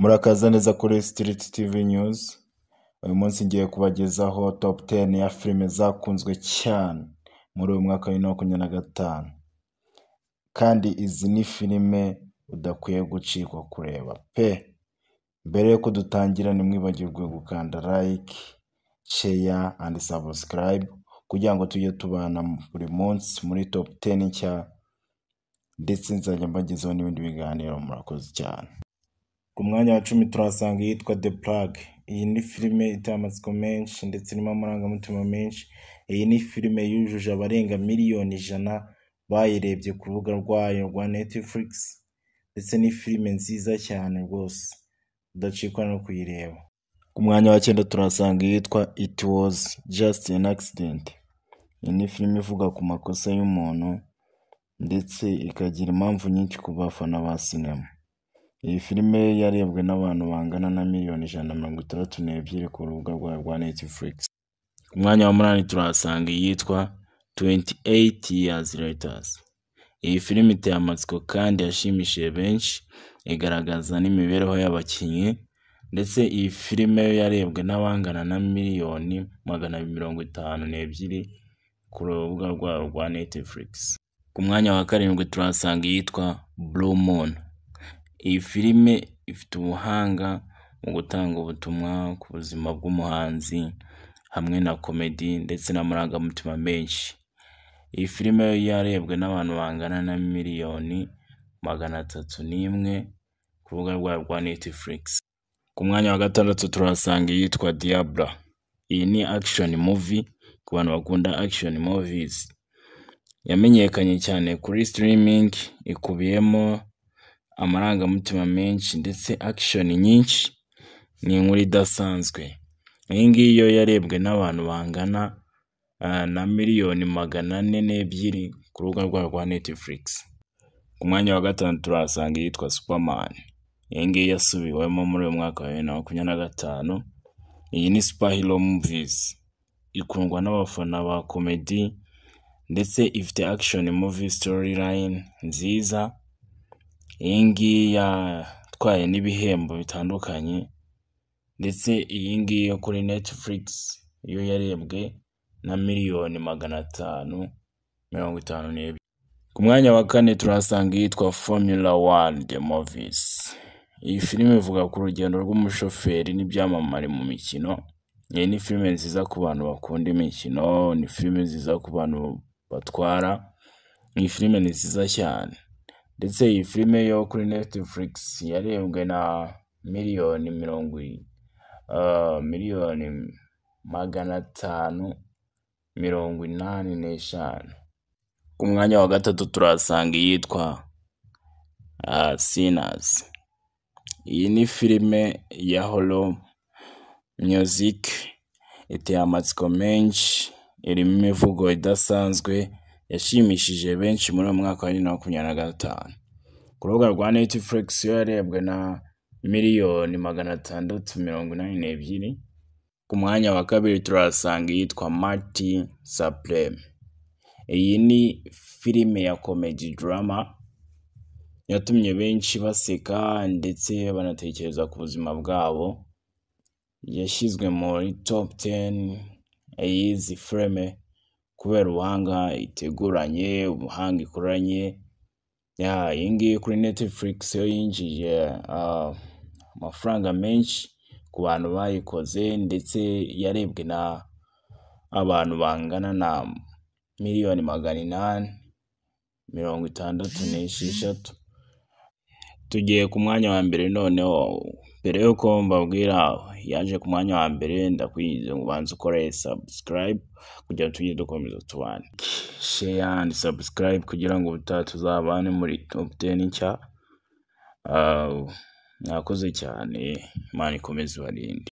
Murakaza neza kuri Street TV News. Uyu munsi ngiye kubagezaho top 10 ya filime zakunzwe cyane muri uyu mwaka wa 2025. Kandi izi ni filime udakwiye gucikwa kureba pe. Mbere yuko dutangira nimwibagirwe gukanda like, share and subscribe kugira ngo tujye tubana buri munsi muri top 10 nshya, ndetse nzajya mbagezaho n'ibindi biganiro. Murakoze cyane. Ku mwanya wa 10 turasanga yitwa The Plug. Iyi ni filime iteye amatsiko menshi ndetse irimo amarangamutima menshi. Iyi ni filime yujuje abarenga miliyoni 100 bayirebye ku rubuga rwayo rwa Netflix, ndetse ni filime nziza cyane rwose udacikwa no kuyireba. Ku mwanya wa 9 turasanga yitwa It Was Just an Accident. Iyi ni filime ivuga ku makosa y'umuntu ndetse ikagira impamvu nyinshi ku bafana ba sinema. Iyi filime yarebwe n'abantu bangana na miliyoni 162 ku rubuga rwa Netflix. Ku mwanya wa 8 turasanga yitwa 28 Years Later. Iyi filime iteye amatsiko kandi yashimishije benshi, igaragaza n'imibereho y'abakinnyi, ndetse iyi filime yarebwe n'abangana na miliyoni 252 ku rubuga rwa Netflix. Ku mwanya wa 7 turasanga yitwa Blue Moon. Iyi filime ifite ubuhanga mu gutanga ubutumwa ku buzima bw'umuhanzi hamwe na comedy ndetse n'amarangamutima menshi. Iyi filime yarebwe n'abantu bangana na miliyoni 301 ku rubuga rwa Netflix. Ku mwanya wa 6 turasanga yitwa Diablo. Iyi ni action movie ku bantu bakunda action movies. Yamenyekanye cyane kuri streaming, ikubiyemo amarangamutima menshi ndetse action nyinshi. Ni inkuru idasanzwe. Iyi ngiyi yo yarebwe n'abantu bangana na miliyoni 402 ku rubuga rwa Netflix. Ku mwanya wa 5 turasanga yitwa Superman. Iyi ngiyi yasubiwemo muri uyu mwaka wa 2025. Iyi ni superhero movies, ikundwa n'abafana ba comedy ndetse ifite action movie storyline nziza. Iyi ngiyi yatwaye n'ibihembo bitandukanye, ndetse iyi ngiyi yo kuri Netflix yo yarebwe na miliyoni 552. Ku mwanya wa 4 turasanga yitwa Formula 1 The Movies. Iyi filime ivuga ku rugendo rw'umushoferi n'ibyamamare mu mikino. Iyi ni filime nziza ku bantu bakunda imikino, ni filime nziza ku bantu batwara. Iyi filime ni nziza cyane, ndetse iyi filime yo kuri Netflix yarebwe na miliyoni 585. Ku mwanya wa 3 turasanga yitwa Sinners. Iyi ni filime ya horror music iteye amatsiko menshi, irimo imivugo idasanzwe, yashimishije benshi muri uyu mwaka wa 2025. Ku rubuga rwa Netflix yo yarebwe na miliyoni 682. Ku mwanya wa 2 turasanga yitwa Marty Supreme. Iyi ni filime ya comedy drama yatumye benshi baseka ndetse banatekereza ku buzima bwabo. Yashyizwe muri top 10 y'izi filime kubera ubuhanga iteguranye, ubuhanga ikoranye. Iyi ngiyi kuri Netflix yo yinjije amafaranga menshi ku bantu bayikoze, ndetse yarebwe na abantu bangana na miliyoni 866. Tugiye ku mwanya wa mbere noneho. Mbere yuko mbabwira yaje ku mwanya wa mbere, ndakwigize ngo ubanze ukore subscribe kugira ngo tujye dukomeza tubane. Share and subscribe kugira ngo tuzabane muri top 10 nshya. Nakoze cyane, Imana ikomeze ibarinde.